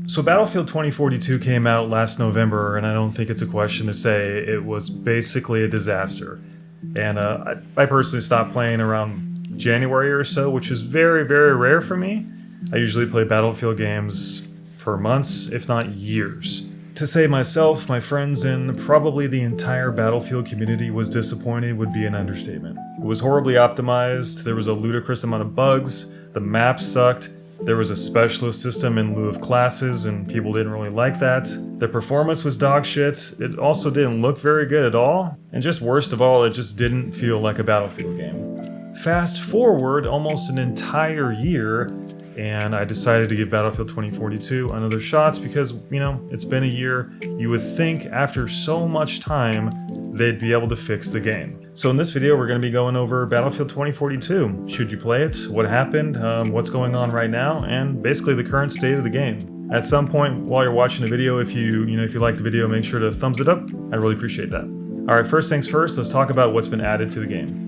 So Battlefield 2042 came out last November, and I don't think it's a question to say it was basically a disaster. And I personally stopped playing around January or so, which is very, very rare for me. I usually play Battlefield games for months, if not years. To say myself, my friends, and probably the entire Battlefield community was disappointed would be an understatement. It was horribly optimized, there was a ludicrous amount of bugs, the map sucked, there was a specialist system in lieu of classes, and people didn't really like that. The performance was dog shit, it also didn't look very good at all, and just worst of all, it just didn't feel like a Battlefield game. Fast forward almost an entire year, and I decided to give Battlefield 2042 another shot because, it's been a year. You would think after so much time, they'd be able to fix the game. So in this video, we're going to be going over Battlefield 2042. Should you play it? What happened? What's going on right now? And basically the current state of the game. At some point while you're watching the video, if you like the video, make sure to thumbs it up. I'd really appreciate that. All right, first things first, let's talk about what's been added to the game.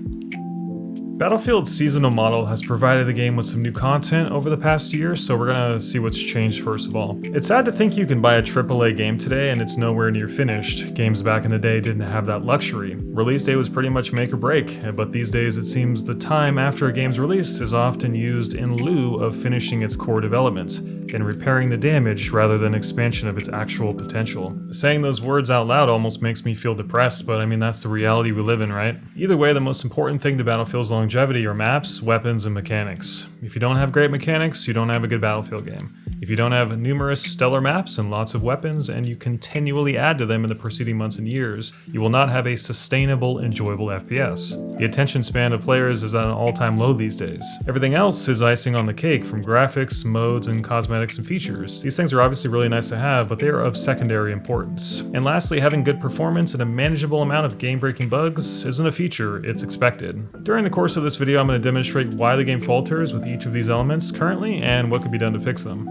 Battlefield's seasonal model has provided the game with some new content over the past year, so we're gonna see what's changed first of all. It's sad to think you can buy a AAA game today and it's nowhere near finished. Games back in the day didn't have that luxury. Release day was pretty much make or break, but these days it seems the time after a game's release is often used in lieu of finishing its core development and repairing the damage rather than expansion of its actual potential. Saying those words out loud almost makes me feel depressed, but that's the reality we live in, right? Either way, the most important thing to Battlefield's longevity are maps, weapons, and mechanics. If you don't have great mechanics, you don't have a good Battlefield game. If you don't have numerous stellar maps and lots of weapons, and you continually add to them in the preceding months and years, you will not have a sustainable, enjoyable FPS. The attention span of players is at an all-time low these days. Everything else is icing on the cake, from graphics, modes, and cosmetics and features. These things are obviously really nice to have, but they are of secondary importance. And lastly, having good performance and a manageable amount of game-breaking bugs isn't a feature, it's expected. During the course of this video, I'm going to demonstrate why the game falters with each of these elements currently and what could be done to fix them.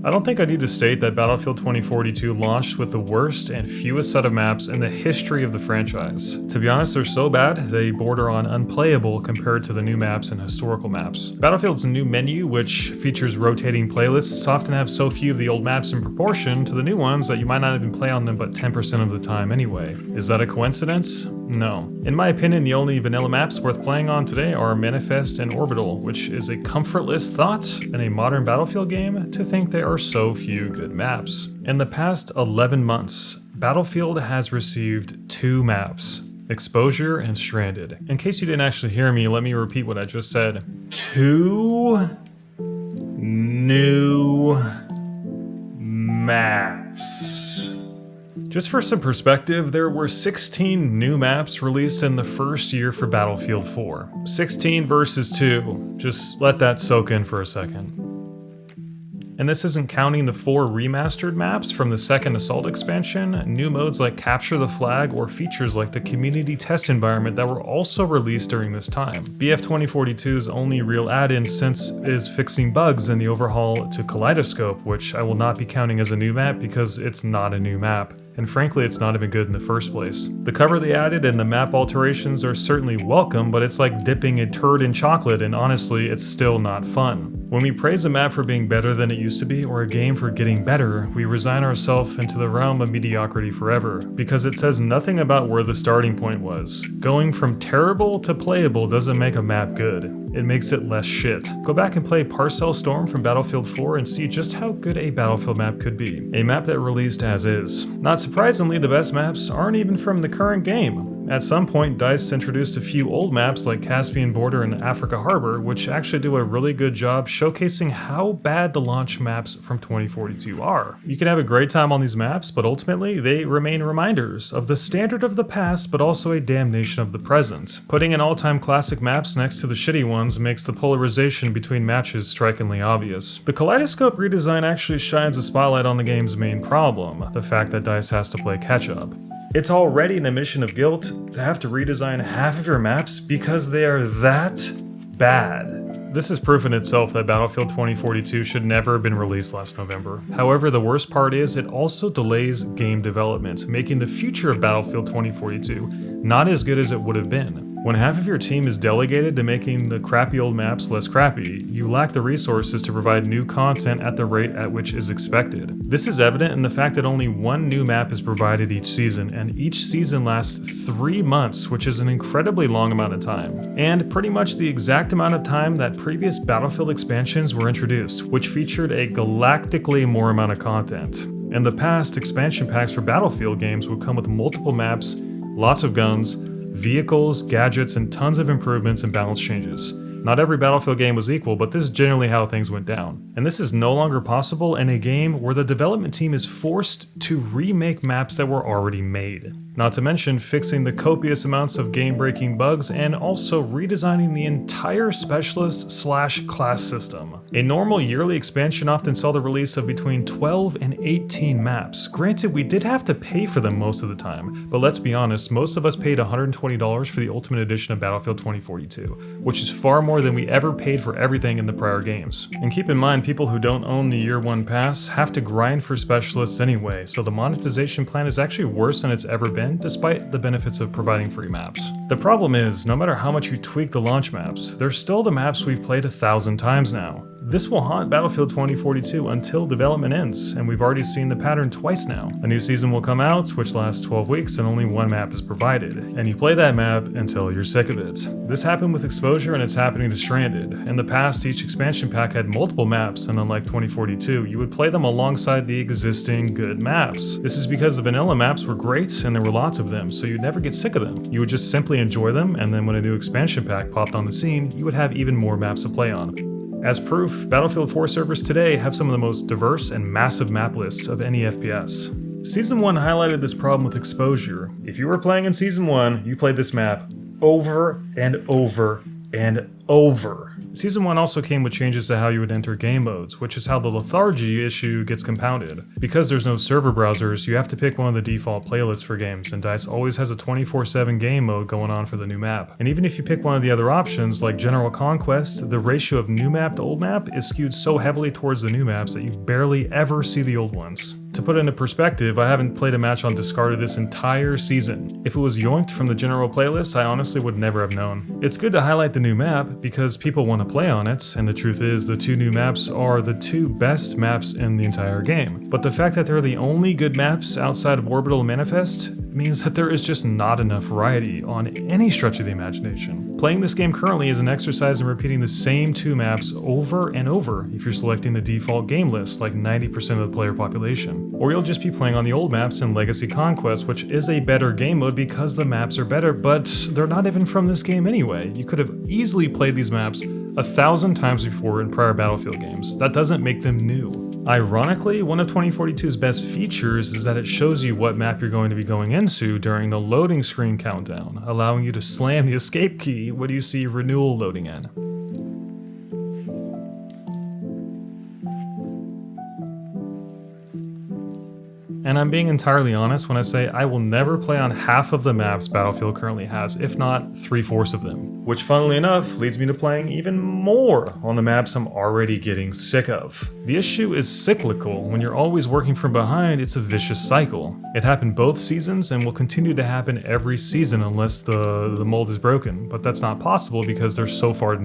I don't think I need to state that Battlefield 2042 launched with the worst and fewest set of maps in the history of the franchise. To be honest, they're so bad, they border on unplayable compared to the new maps and historical maps. Battlefield's new menu, which features rotating playlists, often have so few of the old maps in proportion to the new ones that you might not even play on them but 10% of the time anyway. Is that a coincidence? No. In my opinion, the only vanilla maps worth playing on today are Manifest and Orbital, which is a comfortless thought in a modern Battlefield game to think there are so few good maps. In the past 11 months, Battlefield has received 2 maps, Exposure and Stranded. In case you didn't actually hear me, let me repeat what I just said. 2 new maps. Just for some perspective, there were 16 new maps released in the first year for Battlefield 4. 16 versus 2. Just let that soak in for a second. And this isn't counting the 4 remastered maps from the second Assault expansion, new modes like Capture the Flag, or features like the community test environment that were also released during this time. BF 2042's only real add-in since is fixing bugs in the overhaul to Kaleidoscope, which I will not be counting as a new map because it's not a new map. And frankly, it's not even good in the first place. The cover they added and the map alterations are certainly welcome, but it's like dipping a turd in chocolate, and honestly, it's still not fun. When we praise a map for being better than it used to be, or a game for getting better, we resign ourselves into the realm of mediocrity forever, because it says nothing about where the starting point was. Going from terrible to playable doesn't make a map good. It makes it less shit. Go back and play Parcel Storm from Battlefield 4 and see just how good a Battlefield map could be. A map that released as is. Not surprisingly, the best maps aren't even from the current game. At some point, DICE introduced a few old maps like Caspian Border and Africa Harbor, which actually do a really good job showcasing how bad the launch maps from 2042 are. You can have a great time on these maps, but ultimately, they remain reminders of the standard of the past, but also a damnation of the present. Putting in all-time classic maps next to the shitty ones makes the polarization between matches strikingly obvious. The Kaleidoscope redesign actually shines a spotlight on the game's main problem, the fact that DICE has to play catch-up. It's already an admission of guilt to have to redesign half of your maps because they are that bad. This is proof in itself that Battlefield 2042 should never have been released last November. However, the worst part is it also delays game development, making the future of Battlefield 2042 not as good as it would have been. When half of your team is delegated to making the crappy old maps less crappy, you lack the resources to provide new content at the rate at which is expected. This is evident in the fact that only one new map is provided each season, and each season lasts 3 months, which is an incredibly long amount of time. And pretty much the exact amount of time that previous Battlefield expansions were introduced, which featured a galactically more amount of content. In the past, expansion packs for Battlefield games would come with multiple maps, lots of guns, vehicles, gadgets, and tons of improvements and balance changes. Not every Battlefield game was equal, but this is generally how things went down. And this is no longer possible in a game where the development team is forced to remake maps that were already made. Not to mention fixing the copious amounts of game-breaking bugs and also redesigning the entire specialist/class system. A normal yearly expansion often saw the release of between 12 and 18 maps. Granted, we did have to pay for them most of the time, but let's be honest, most of us paid $120 for the Ultimate Edition of Battlefield 2042, which is far more than we ever paid for everything in the prior games. And keep in mind, people who don't own the Year 1 pass have to grind for specialists anyway, so the monetization plan is actually worse than it's ever been, despite the benefits of providing free maps. The problem is, no matter how much you tweak the launch maps, they're still the maps we've played 1,000 times now. This will haunt Battlefield 2042 until development ends, and we've already seen the pattern twice now. A new season will come out, which lasts 12 weeks, and only one map is provided, and you play that map until you're sick of it. This happened with Exposure, and it's happening to Stranded. In the past, each expansion pack had multiple maps, and unlike 2042, you would play them alongside the existing good maps. This is because the vanilla maps were great, and there were lots of them, so you'd never get sick of them. You would just simply enjoy them, and then when a new expansion pack popped on the scene, you would have even more maps to play on. As proof, Battlefield 4 servers today have some of the most diverse and massive map lists of any FPS. Season 1 highlighted this problem with Exposure. If you were playing in Season 1, you played this map over and over and over. Season 1 also came with changes to how you would enter game modes, which is how the lethargy issue gets compounded. Because there's no server browsers, you have to pick one of the default playlists for games, and DICE always has a 24/7 game mode going on for the new map. And even if you pick one of the other options, like General Conquest, the ratio of new map to old map is skewed so heavily towards the new maps that you barely ever see the old ones. To put it into perspective, I haven't played a match on Discarded this entire season. If it was yoinked from the general playlist, I honestly would never have known. It's good to highlight the new map because people want to play on it, and the truth is the two new maps are the two best maps in the entire game. But the fact that they're the only good maps outside of Orbital and Manifest means that there is just not enough variety on any stretch of the imagination. Playing this game currently is an exercise in repeating the same two maps over and over if you're selecting the default game list like 90% of the player population. Or you'll just be playing on the old maps in Legacy Conquest, which is a better game mode because the maps are better, but they're not even from this game anyway. You could have easily played these maps 1,000 times before in prior Battlefield games. That doesn't make them new. Ironically, one of 2042's best features is that it shows you what map you're going to be going into during the loading screen countdown, allowing you to slam the escape key when you see renewal loading in. And I'm being entirely honest when I say I will never play on half of the maps Battlefield currently has, if not 3/4 of them. Which, funnily enough, leads me to playing even more on the maps I'm already getting sick of. The issue is cyclical. When you're always working from behind, it's a vicious cycle. It happened both seasons and will continue to happen every season unless the mold is broken, but that's not possible because they're so far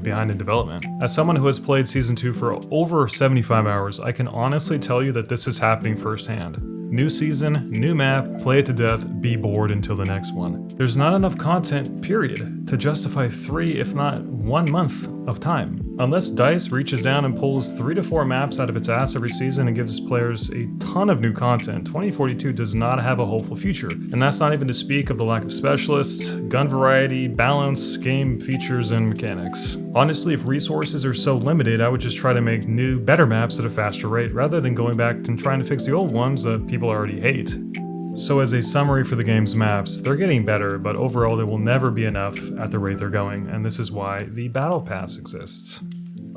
behind in development. As someone who has played Season 2 for over 75 hours, I can honestly tell you that this is happening firsthand. New season, new map, play it to death, be bored until the next one. There's not enough content, period, to justify 3, if not 1 month of time. Unless DICE reaches down and pulls 3 to 4 maps out of its ass every season and gives players a ton of new content, 2042 does not have a hopeful future. And that's not even to speak of the lack of specialists, gun variety, balance, game features, and mechanics. Honestly, if resources are so limited, I would just try to make new, better maps at a faster rate, rather than going back and trying to fix the old ones that people already hate. So as a summary for the game's maps, they're getting better, but overall they will never be enough at the rate they're going, and this is why the Battle Pass exists.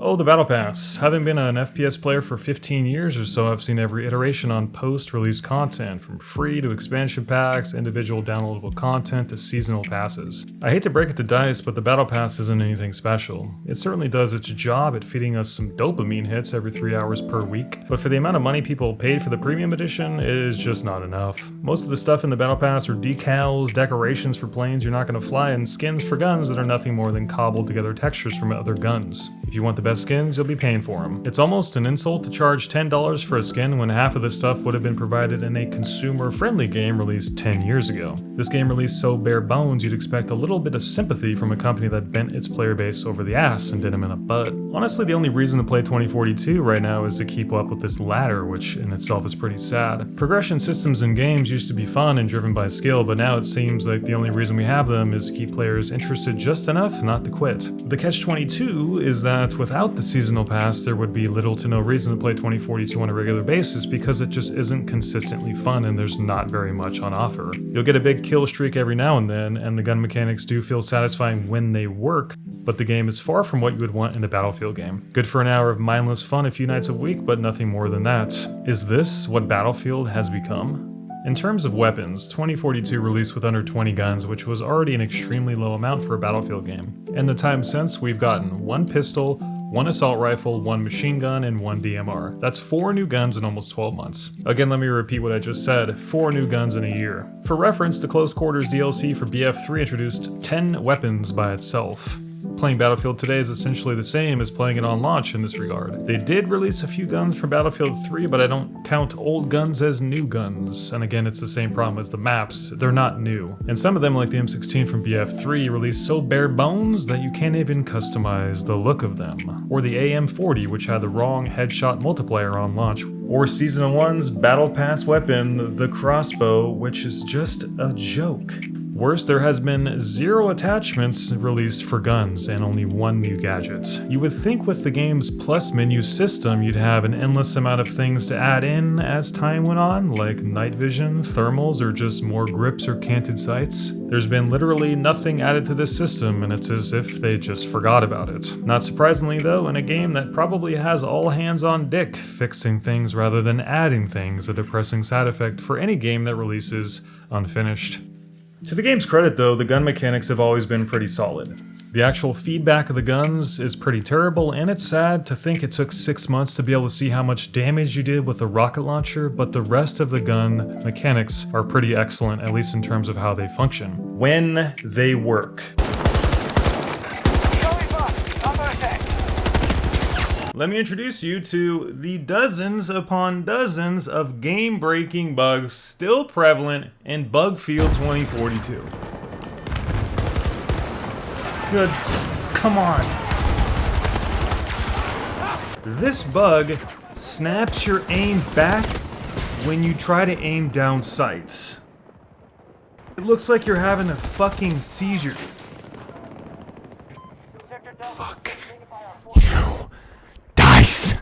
Oh, the Battle Pass. Having been an FPS player for 15 years or so, I've seen every iteration on post-release content, from free to expansion packs, individual downloadable content to seasonal passes. I hate to break it to DICE, but the Battle Pass isn't anything special. It certainly does its job at feeding us some dopamine hits every 3 hours per week, but for the amount of money people paid for the premium edition, it is just not enough. Most of the stuff in the Battle Pass are decals, decorations for planes you're not going to fly, and skins for guns that are nothing more than cobbled together textures from other guns. If you want the best skins, you'll be paying for them. It's almost an insult to charge $10 for a skin when half of this stuff would have been provided in a consumer-friendly game released 10 years ago. This game released so bare bones you'd expect a little bit of sympathy from a company that bent its player base over the ass and did them in a butt. Honestly, the only reason to play 2042 right now is to keep up with this ladder, which in itself is pretty sad. Progression systems in games used to be fun and driven by skill, but now it seems like the only reason we have them is to keep players interested just enough not to quit. The catch-22 is that without the seasonal pass, there would be little to no reason to play 2042 on a regular basis because it just isn't consistently fun and there's not very much on offer. You'll get a big kill streak every now and then, and the gun mechanics do feel satisfying when they work, but the game is far from what you would want in a Battlefield game. Good for an hour of mindless fun a few nights a week, but nothing more than that. Is this what Battlefield has become? In terms of weapons, 2042 released with under 20 guns, which was already an extremely low amount for a Battlefield game. In the time since, we've gotten 1 pistol, 1 assault rifle, 1 machine gun, and 1 DMR. That's 4 new guns in almost 12 months. Again, let me repeat what I just said, 4 new guns in a year. For reference, the Close Quarters DLC for BF3 introduced 10 weapons by itself. Playing Battlefield today is essentially the same as playing it on launch in this regard. They did release a few guns from Battlefield 3, but I don't count old guns as new guns. And again, it's the same problem as the maps, they're not new. And some of them, like the M16 from BF3, released so bare bones that you can't even customize the look of them. Or the AM40, which had the wrong headshot multiplier on launch. Or Season 1's Battle Pass weapon, the crossbow, which is just a joke. Worse, there has been 0 attachments released for guns and only 1 new gadget. You would think with the game's plus menu system you'd have an endless amount of things to add in as time went on, like night vision, thermals, or just more grips or canted sights. There's been literally nothing added to this system, and it's as if they just forgot about it. Not surprisingly though, in a game that probably has all hands on deck, fixing things rather than adding things, a depressing side effect for any game that releases unfinished. To the game's credit though, the gun mechanics have always been pretty solid. The actual feedback of the guns is pretty terrible, and it's sad to think it took 6 months to be able to see how much damage you did with a rocket launcher, but the rest of the gun mechanics are pretty excellent, at least in terms of how they function. When they work. Let me introduce you to the dozens upon dozens of game-breaking bugs still prevalent in Bugfield 2042. Good, come on. This bug snaps your aim back when you try to aim down sights. It looks like you're having a fucking seizure. Fuck you. Dice!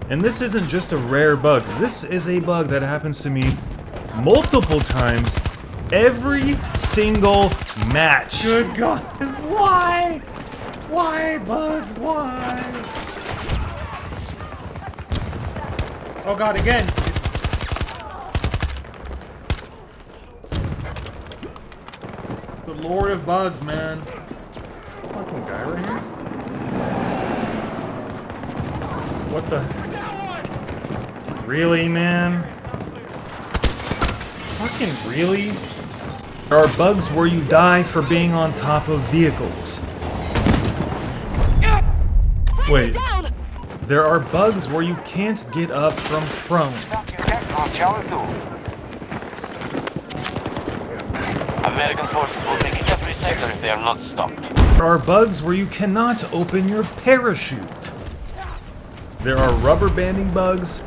And this isn't just a rare bug. This is a bug that happens to me multiple times every single match. Good God. Why? Why, bugs? Why? Oh God, again. It's the Lord of Bugs, man. Fucking guy right here. What the? Really, man? Fucking really? There are bugs where you die for being on top of vehicles. Wait. There are bugs where you can't get up from prone. American forces will take every sector if they are not stopped. There are bugs where you cannot open your parachute. There are rubber banding bugs.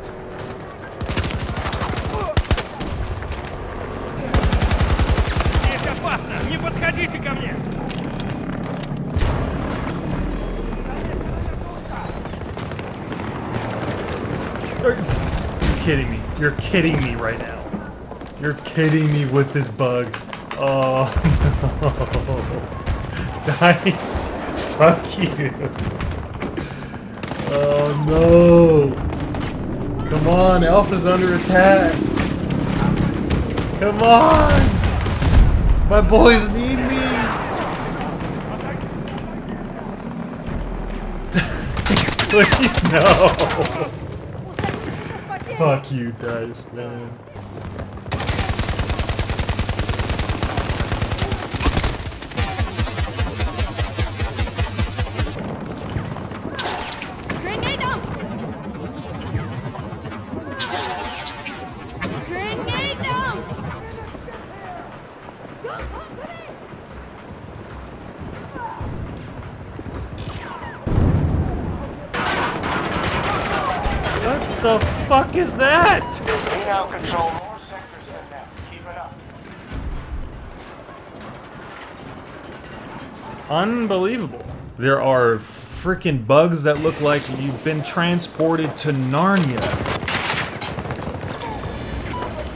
You're kidding me. You're kidding me right now. You're kidding me with this bug. Oh no. Nice. Fuck you. Oh no! Come on, Alpha's under attack! Come on! My boys need me! Please, no! Fuck you, Dice, man. Grenade out! Grenade out! What the fuck is that? We now control more sectors than them. Keep it up. Unbelievable. There are freaking bugs that look like you've been transported to Narnia.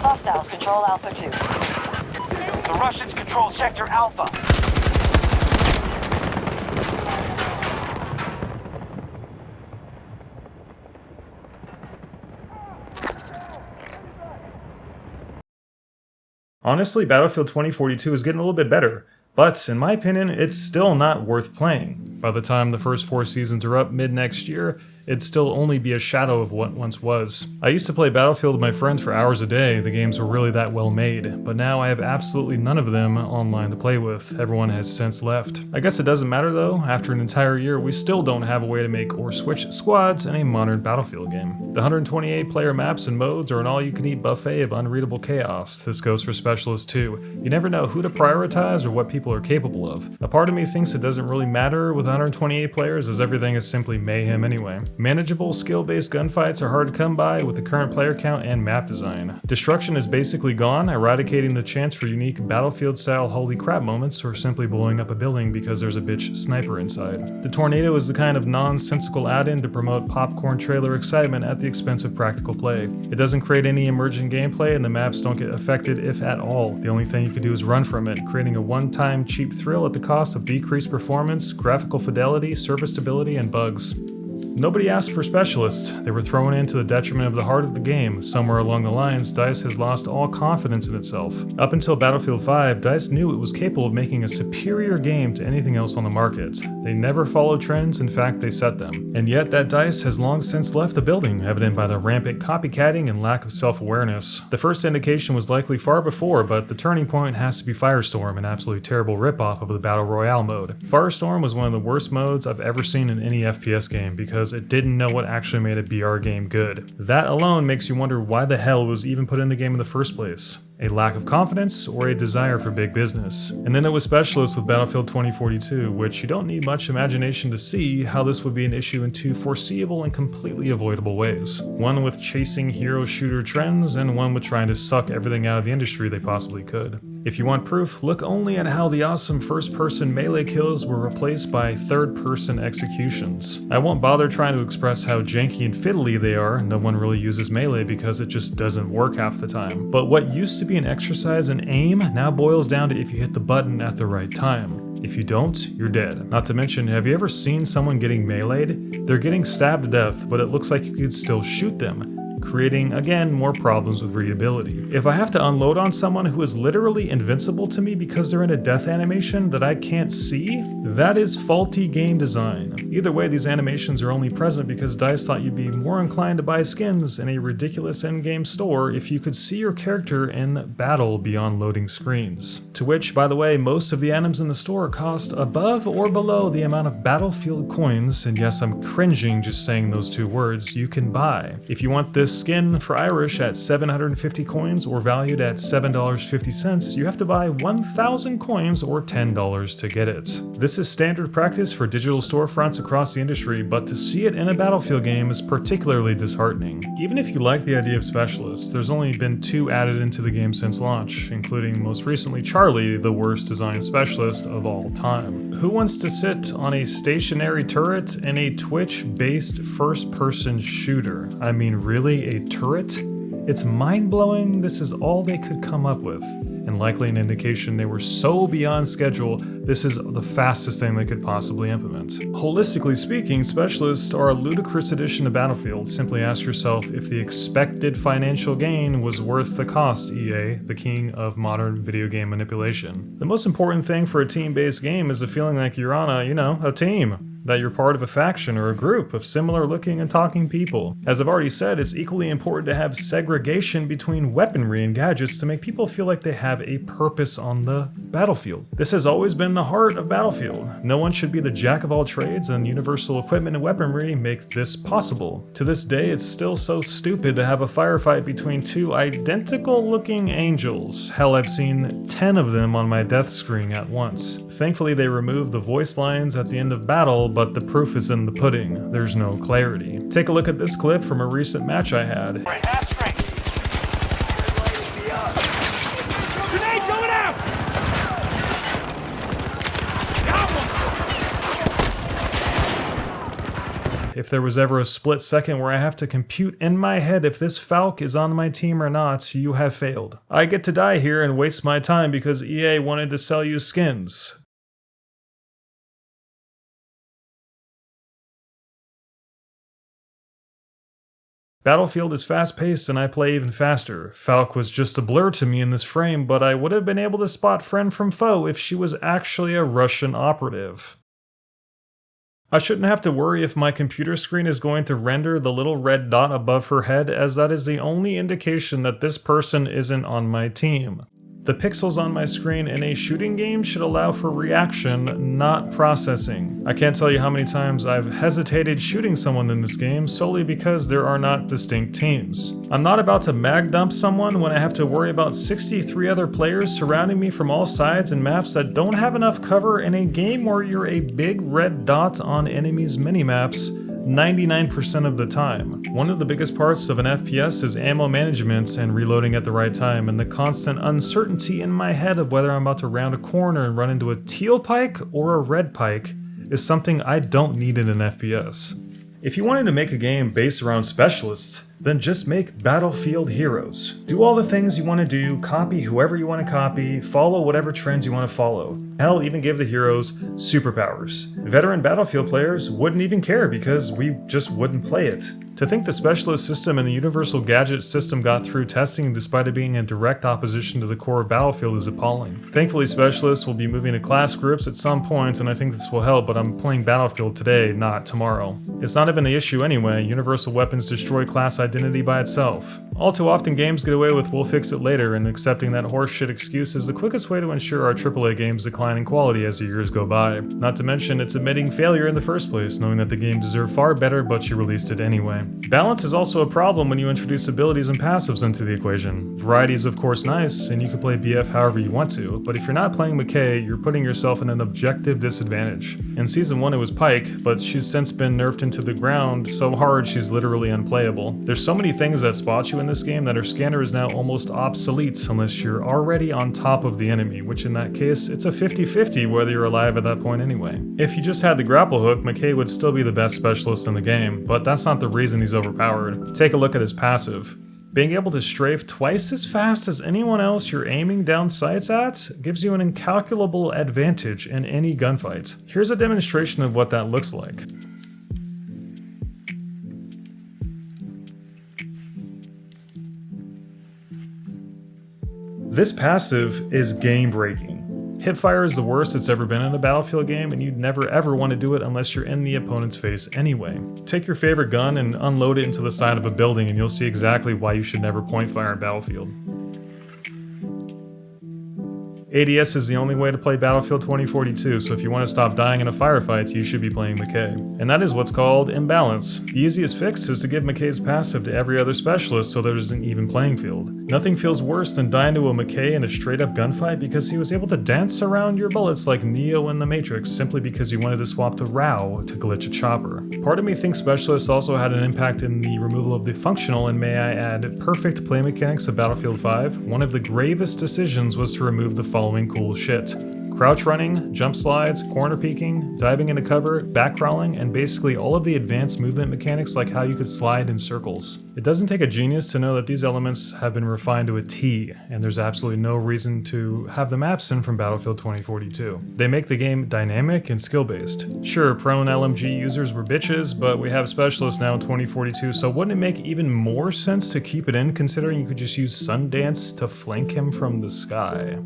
Hostiles control Alpha 2. The Russians control Sector Alpha. Honestly, Battlefield 2042 is getting a little bit better, but in my opinion, it's still not worth playing. By the time the first 4 seasons are up mid-next year, it'd still only be a shadow of what once was. I used to play Battlefield with my friends for hours a day. The games were really that well made, but now I have absolutely none of them online to play with. Everyone has since left. I guess it doesn't matter though. After an entire year, we still don't have a way to make or switch squads in a modern Battlefield game. The 128 player maps and modes are an all-you-can-eat buffet of unreadable chaos. This goes for Specialists too. You never know who to prioritize or what people are capable of. A part of me thinks it doesn't really matter with 128 players, as everything is simply mayhem anyway. Manageable, skill-based gunfights are hard to come by with the current player count and map design. Destruction is basically gone, eradicating the chance for unique Battlefield-style holy crap moments or simply blowing up a building because there's a bitch sniper inside. The tornado is the kind of nonsensical add-in to promote popcorn trailer excitement at the expense of practical play. It doesn't create any emergent gameplay and the maps don't get affected if at all. The only thing you can do is run from it, creating a one-time cheap thrill at the cost of decreased performance, graphical fidelity, server stability, and bugs. Nobody asked for specialists. They were thrown in to the detriment of the heart of the game. Somewhere along the lines, DICE has lost all confidence in itself. Up until Battlefield 5, DICE knew it was capable of making a superior game to anything else on the market. They never followed trends, in fact they set them. And yet that DICE has long since left the building, evident by the rampant copycatting and lack of self-awareness. The first indication was likely far before, but the turning point has to be Firestorm, an absolutely terrible ripoff of the Battle Royale mode. Firestorm was one of the worst modes I've ever seen in any FPS game because it didn't know what actually made a BR game good. That alone makes you wonder why the hell it was even put in the game in the first place. A lack of confidence or a desire for big business. And then it was Specialists with Battlefield 2042, which you don't need much imagination to see how this would be an issue in 2 foreseeable and completely avoidable ways. One with chasing hero shooter trends, and one with trying to suck everything out of the industry they possibly could. If you want proof, look only at how the awesome first-person melee kills were replaced by third-person executions. I won't bother trying to express how janky and fiddly they are. No one really uses melee because it just doesn't work half the time. But what used to be an exercise in aim now boils down to if you hit the button at the right time. If you don't, you're dead. Not to mention, have you ever seen someone getting meleeed? They're getting stabbed to death, but it looks like you could still shoot them, creating, again, more problems with readability. If I have to unload on someone who is literally invincible to me because they're in a death animation that I can't see, that is faulty game design. Either way, these animations are only present because DICE thought you'd be more inclined to buy skins in a ridiculous in-game store if you could see your character in battle beyond loading screens. To which, by the way, most of the items in the store cost above or below the amount of Battlefield coins, and yes, I'm cringing just saying those 2 words, you can buy. If you want this skin for Irish at 750 coins or valued at $7.50, you have to buy 1,000 coins or $10 to get it. This is standard practice for digital storefronts across the industry, but to see it in a Battlefield game is particularly disheartening. Even if you like the idea of specialists, there's only been 2 added into the game since launch, including most recently Charlie, the worst designed specialist of all time. Who wants to sit on a stationary turret in a Twitch-based first-person shooter? I mean, really? A turret? It's mind-blowing this is all they could come up with. and likely an indication they were so beyond schedule, this is the fastest thing they could possibly implement. Holistically speaking, specialists are a ludicrous addition to Battlefield. Simply ask yourself if the expected financial gain was worth the cost, EA, the king of modern video game manipulation. The most important thing for a team-based game is the feeling like you're on a team. That you're part of a faction or a group of similar looking and talking people. As I've already said, it's equally important to have segregation between weaponry and gadgets to make people feel like they have a purpose on the battlefield. This has always been the heart of Battlefield. No one should be the jack of all trades, and universal equipment and weaponry make this possible. To this day, it's still so stupid to have a firefight between two identical looking angels. Hell, I've seen 10 of them on my death screen at once. Thankfully, they removed the voice lines at the end of battle, but the proof is in the pudding. There's no clarity. Take a look at this clip from a recent match I had. Right, half strength. Grenade going out! If there was ever a split second where I have to compute in my head if this Falk is on my team or not, you have failed. I get to die here and waste my time because EA wanted to sell you skins. Battlefield is fast-paced and I play even faster. Falk was just a blur to me in this frame, but I would have been able to spot friend from foe if she was actually a Russian operative. I shouldn't have to worry if my computer screen is going to render the little red dot above her head, as that is the only indication that this person isn't on my team. The pixels on my screen in a shooting game should allow for reaction, not processing. I can't tell you how many times I've hesitated shooting someone in this game solely because there are not distinct teams. I'm not about to mag dump someone when I have to worry about 63 other players surrounding me from all sides in maps that don't have enough cover in a game where you're a big red dot on enemies' minimaps 99% of the time. One of the biggest parts of an FPS is ammo management and reloading at the right time, and the constant uncertainty in my head of whether I'm about to round a corner and run into a teal pike or a red pike is something I don't need in an FPS. If you wanted to make a game based around specialists, then just make Battlefield Heroes. Do all the things you want to do, copy whoever you want to copy, follow whatever trends you want to follow. Hell, even give the heroes superpowers. Veteran Battlefield players wouldn't even care because we just wouldn't play it. To think the specialist system and the universal gadget system got through testing despite it being in direct opposition to the core of Battlefield is appalling. Thankfully, specialists will be moving to class groups at some point, and I think this will help, but I'm playing Battlefield today, not tomorrow. It's not even the issue anyway. Universal weapons destroy class identity by itself. All too often games get away with "we'll fix it later," and accepting that horseshit excuse is the quickest way to ensure our AAA games decline in quality as the years go by. Not to mention it's admitting failure in the first place, knowing that the game deserved far better but you released it anyway. Balance is also a problem when you introduce abilities and passives into the equation. Variety is of course nice, and you can play BF however you want to, but if you're not playing McKay, you're putting yourself in an objective disadvantage. In Season 1 it was Pike, but she's since been nerfed into the ground so hard she's literally unplayable. There's so many things that spot you in this game that her scanner is now almost obsolete unless you're already on top of the enemy, which in that case, it's a 50-50 whether you're alive at that point anyway. If you just had the grapple hook, McKay would still be the best specialist in the game, but that's not the reason he's overpowered. Take a look at his passive. Being able to strafe twice as fast as anyone else you're aiming down sights at gives you an incalculable advantage in any gunfight. Here's a demonstration of what that looks like. This passive is game-breaking. Hipfire is the worst it's ever been in a Battlefield game, and you'd never ever want to do it unless you're in the opponent's face anyway. Take your favorite gun and unload it into the side of a building and you'll see exactly why you should never point fire in Battlefield. ADS is the only way to play Battlefield 2042, so if you want to stop dying in a firefight, you should be playing McKay. And that is what's called imbalance. The easiest fix is to give McKay's passive to every other specialist so there's an even playing field. Nothing feels worse than dying to a McKay in a straight up gunfight because he was able to dance around your bullets like Neo in the Matrix simply because you wanted to swap to RAW to glitch a chopper. Part of me thinks specialists also had an impact in the removal of the functional and, may I add, perfect play mechanics of Battlefield 5. One of the gravest decisions was to remove the following cool shit. crouch running, jump slides, corner peeking, diving into cover, back crawling, and basically all of the advanced movement mechanics like how you could slide in circles. It doesn't take a genius to know that these elements have been refined to a T, and there's absolutely no reason to have them absent from Battlefield 2042. They make the game dynamic and skill-based. Sure, prone LMG users were bitches, but we have specialists now in 2042, so wouldn't it make even more sense to keep it in, considering you could just use Sundance to flank him from the sky?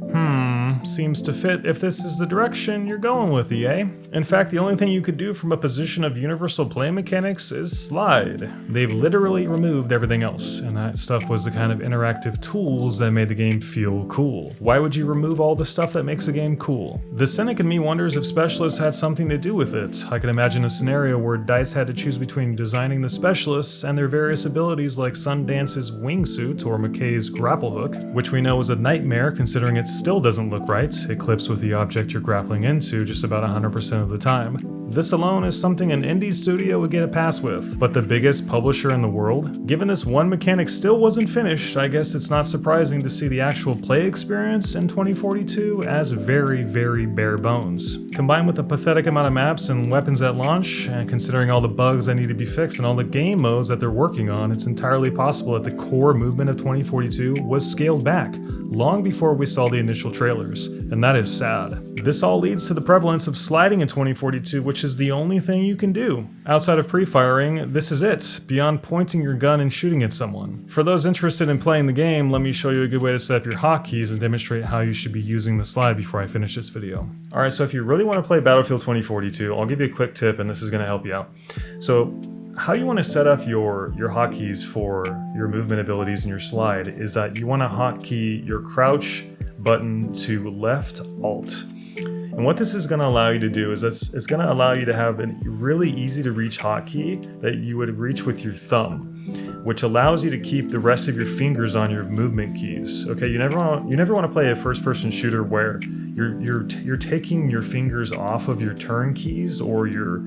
Seems to fit if this is the direction you're going with, EA. In fact, the only thing you could do from a position of universal play mechanics is slide. They've literally removed everything else, and that stuff was the kind of interactive tools that made the game feel cool. Why would you remove all the stuff that makes a game cool? The cynic in me wonders if specialists had something to do with it. I can imagine a scenario where DICE had to choose between designing the specialists and their various abilities like Sundance's wingsuit or McKay's grapple hook, which we know is a nightmare considering it still doesn't look right. It clips with the object you're grappling into just about 100% of the time. This alone is something an indie studio would get a pass with, but the biggest publisher in the world? Given this one mechanic still wasn't finished, I guess it's not surprising to see the actual play experience in 2042 as very, very bare bones. Combined with a pathetic amount of maps and weapons at launch, and considering all the bugs that need to be fixed and all the game modes that they're working on, it's entirely possible that the core movement of 2042 was scaled back, long before we saw the initial trailers, and that is sad. This all leads to the prevalence of sliding in 2042, which is the only thing you can do. Outside of pre-firing, this is it, beyond pointing your gun and shooting at someone. For those interested in playing the game, let me show you a good way to set up your hotkeys and demonstrate how you should be using the slide before I finish this video. Alright, so if you really want to play Battlefield 2042, I'll give you a quick tip and this is going to help you out. So, how you want to set up your hotkeys for your movement abilities and your slide is that you want to hotkey your crouch button to left alt. And what this is going to allow you to do is it's going to allow you to have a really easy to reach hotkey that you would reach with your thumb, which allows you to keep the rest of your fingers on your movement keys. Okay, you never want to play a first-person shooter where you're taking your fingers off of your turn keys or your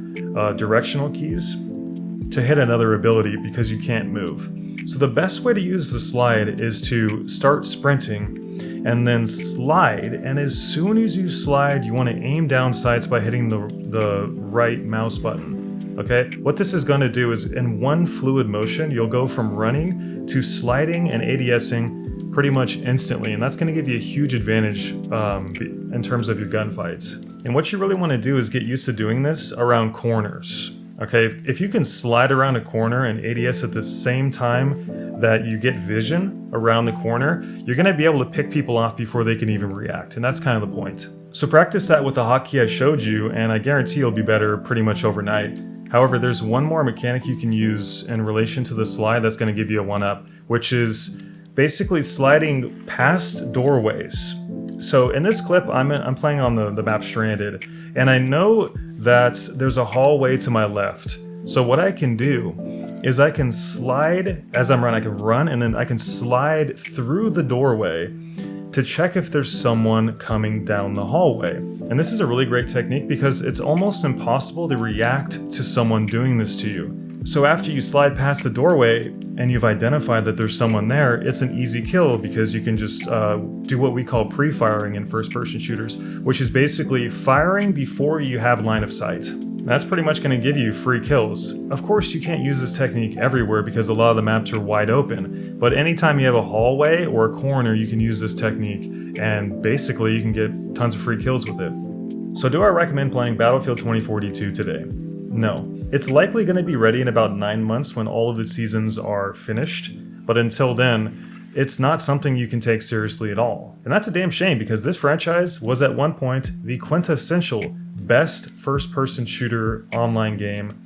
directional keys to hit another ability because you can't move. So the best way to use the slide is to start sprinting and then slide, and as soon as you slide, you want to aim down sights by hitting the right mouse button. Okay? What this is going to do is in one fluid motion, you'll go from running to sliding and ADSing pretty much instantly, and that's going to give you a huge advantage in terms of your gunfights. And what you really want to do is get used to doing this around corners. Okay, if you can slide around a corner and ADS at the same time that you get vision around the corner, you're going to be able to pick people off before they can even react, and that's kind of the point. So practice that with the hotkey I showed you, and I guarantee you'll be better pretty much overnight. However, there's one more mechanic you can use in relation to the slide that's going to give you a 1-up, which is basically sliding past doorways. So in this clip, I'm playing on the map Stranded, and I know that there's a hallway to my left. So what I can do is I can slide as I'm running. I can run and then I can slide through the doorway to check if there's someone coming down the hallway. And this is a really great technique because it's almost impossible to react to someone doing this to you. So after you slide past the doorway and you've identified that there's someone there, it's an easy kill because you can just do what we call pre-firing in first-person shooters, which is basically firing before you have line of sight. And that's pretty much going to give you free kills. Of course, you can't use this technique everywhere because a lot of the maps are wide open, but anytime you have a hallway or a corner, you can use this technique, and basically you can get tons of free kills with it. So do I recommend playing Battlefield 2042 today? No. It's likely going to be ready in about 9 months when all of the seasons are finished, but until then, it's not something you can take seriously at all. And that's a damn shame because this franchise was at one point the quintessential best first-person shooter online game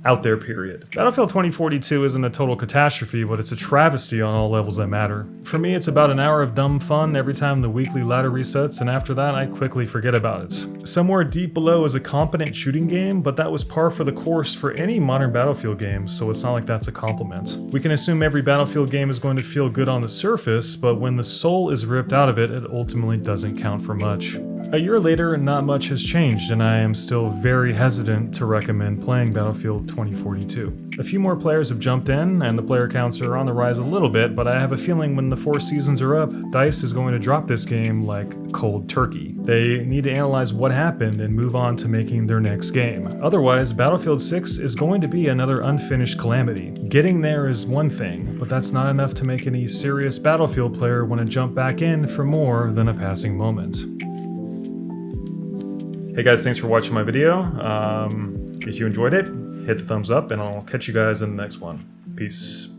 out there, period. Battlefield 2042 isn't a total catastrophe, but it's a travesty on all levels that matter. For me, it's about an hour of dumb fun every time the weekly ladder resets, and after that, I quickly forget about it. Somewhere deep below is a competent shooting game, but that was par for the course for any modern Battlefield game, so it's not like that's a compliment. We can assume every Battlefield game is going to feel good on the surface, but when the soul is ripped out of it, it ultimately doesn't count for much. A year later, not much has changed, and I am still very hesitant to recommend playing Battlefield 2042. A few more players have jumped in, and the player counts are on the rise a little bit, but I have a feeling when the 4 seasons are up, DICE is going to drop this game like cold turkey. They need to analyze what happened and move on to making their next game. Otherwise, Battlefield 6 is going to be another unfinished calamity. Getting there is one thing, but that's not enough to make any serious Battlefield player want to jump back in for more than a passing moment. Hey guys, thanks for watching my video. If you enjoyed it, hit the thumbs up and I'll catch you guys in the next one. Peace.